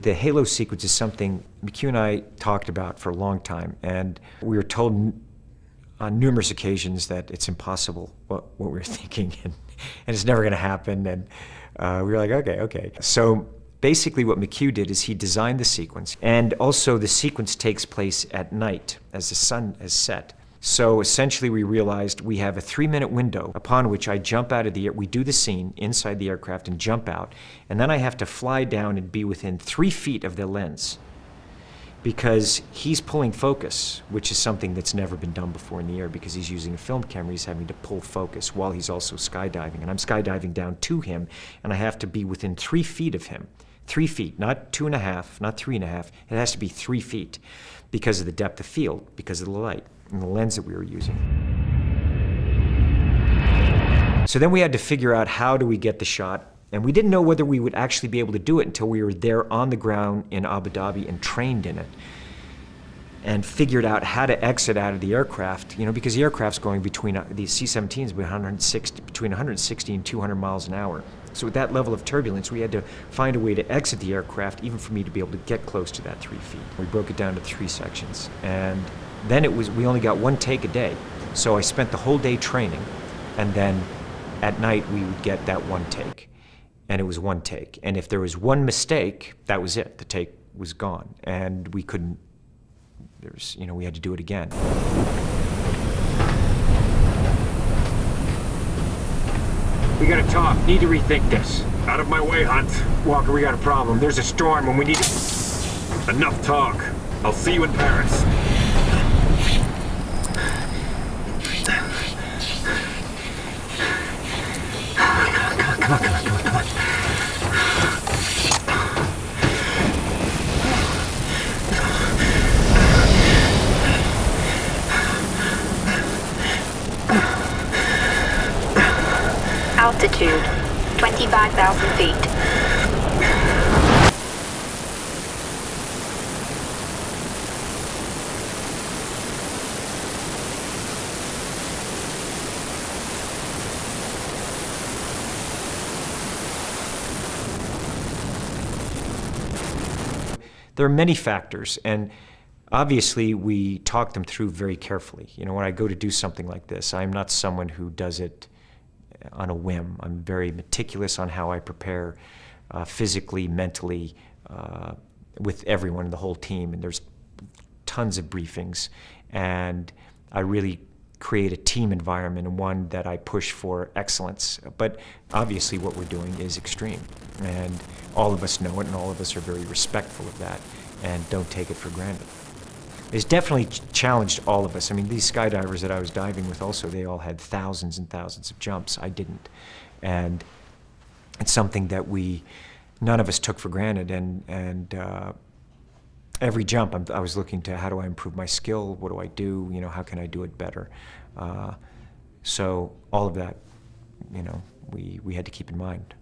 The halo sequence is something McHugh and I talked about for a long time, and we were told on numerous occasions that it's impossible what we were thinking, and it's never going to happen, and we were like, okay. So basically what McHugh did is he designed the sequence, and also the sequence takes place at night as the sun has set. So essentially we realized we have a 3-minute window upon which I jump out of the air. We do the scene inside the aircraft and jump out, and then I have to fly down and be within 3 feet of the lens because he's pulling focus, which is something that's never been done before in the air because he's using a film camera. He's having to pull focus while he's also skydiving, and I'm skydiving down to him, and I have to be within 3 feet of him. 3 feet, not 2.5, not 3.5. It has to be 3 feet because of the depth of field, because of the light and the lens that we were using. So then we had to figure out how do we get the shot, and we didn't know whether we would actually be able to do it until we were there on the ground in Abu Dhabi and trained in it and figured out how to exit out of the aircraft, because the aircraft's going between, the C-17s between 160 and 200 miles an hour. So with that level of turbulence, we had to find a way to exit the aircraft, even for me to be able to get close to that 3 feet. We broke it down to 3 sections. And then we only got 1 take a day. So I spent the whole day training, and then at night we would get that 1 take. And it was 1 take. And if there was 1 mistake, that was it. The take was gone. And we couldn't, we had to do it again. We gotta talk. Need to rethink this. Out of my way, Hunt. Walker, we got a problem. There's a storm and we need to... Enough talk. I'll see you in Paris. Come on. Altitude, 25,000 feet. There are many factors, and obviously we talk them through very carefully. When I go to do something like this, I'm not someone who does it on a whim. I'm very meticulous on how I prepare physically, mentally, with everyone, the whole team, and there's tons of briefings, and I really create a team environment and one that I push for excellence. But obviously what we're doing is extreme, and all of us know it, and all of us are very respectful of that and don't take it for granted. It's definitely challenged all of us. I mean, these skydivers that I was diving with also, they all had thousands and thousands of jumps. I didn't. And it's something that none of us took for granted. And every jump, I was looking to how do I improve my skill? What do I do? How can I do it better? So all of that, we had to keep in mind.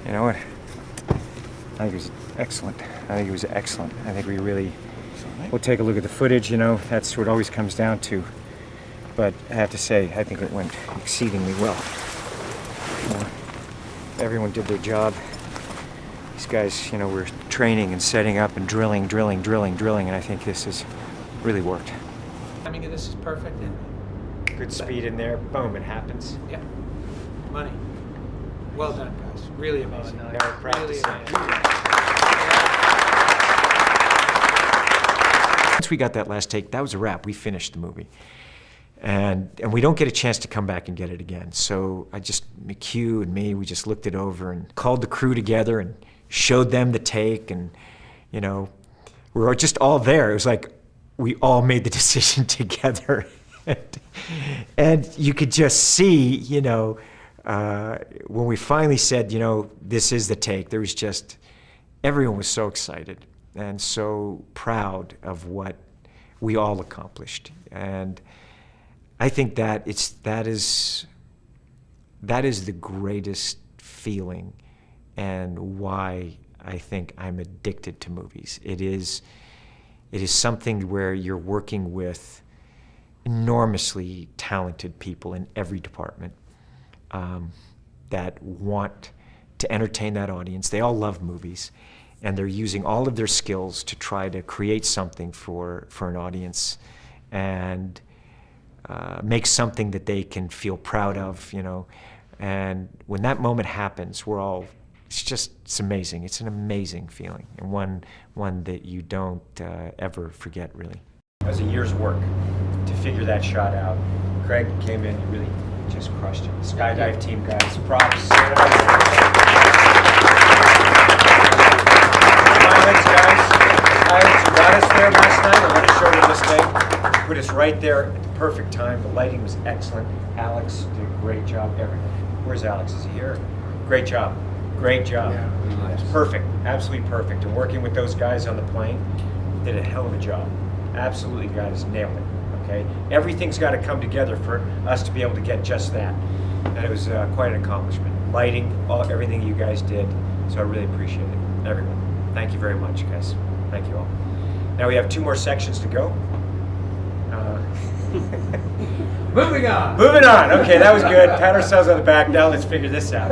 You know what? I think it was excellent. I think we really... We'll take a look at the footage, that's what it always comes down to. But I have to say, I think it went exceedingly well. Everyone did their job. These guys, were training and setting up and drilling, and I think this has really worked. Timing of this is perfect. Good speed in there, boom, it happens. Yeah. Money. Well done, guys. Really amazing. Very proud to say it. Once we got that last take, that was a wrap. We finished the movie. And we don't get a chance to come back and get it again. So McHugh and me, we just looked it over and called the crew together and showed them the take, and we were just all there. It was like we all made the decision together. And you could just see, when we finally said, this is the take, there was just, everyone was so excited and so proud of what we all accomplished. And I think that that is the greatest feeling, and why I think I'm addicted to movies. It is something where you're working with enormously talented people in every department that want to entertain that audience. They all love movies, and they're using all of their skills to try to create something for an audience and make something that they can feel proud of, you know. And when that moment happens, it's amazing. It's an amazing feeling, and one that you don't ever forget, really. It was a year's work to figure that shot out. Craig came in, he really just crushed it. Skydive team, guys, props. Pilots, guys, pilots who got us there last night, or let us show you this day, put us right there at the perfect time. The lighting was excellent. Alex did a great job. Everything. Where's Alex? Is he here? Great job. Great job. Yeah, It's perfect. Absolutely perfect. And working with those guys on the plane, did a hell of a job. Absolutely, guys, nailed it. Okay, everything's got to come together for us to be able to get just that. And it was quite an accomplishment. Lighting, everything you guys did. So I really appreciate it, everyone. Thank you very much, guys. Thank you all. Now we have 2 more sections to go. Moving on. Moving on. Okay, that was good. Pat ourselves on the back. Now let's figure this out.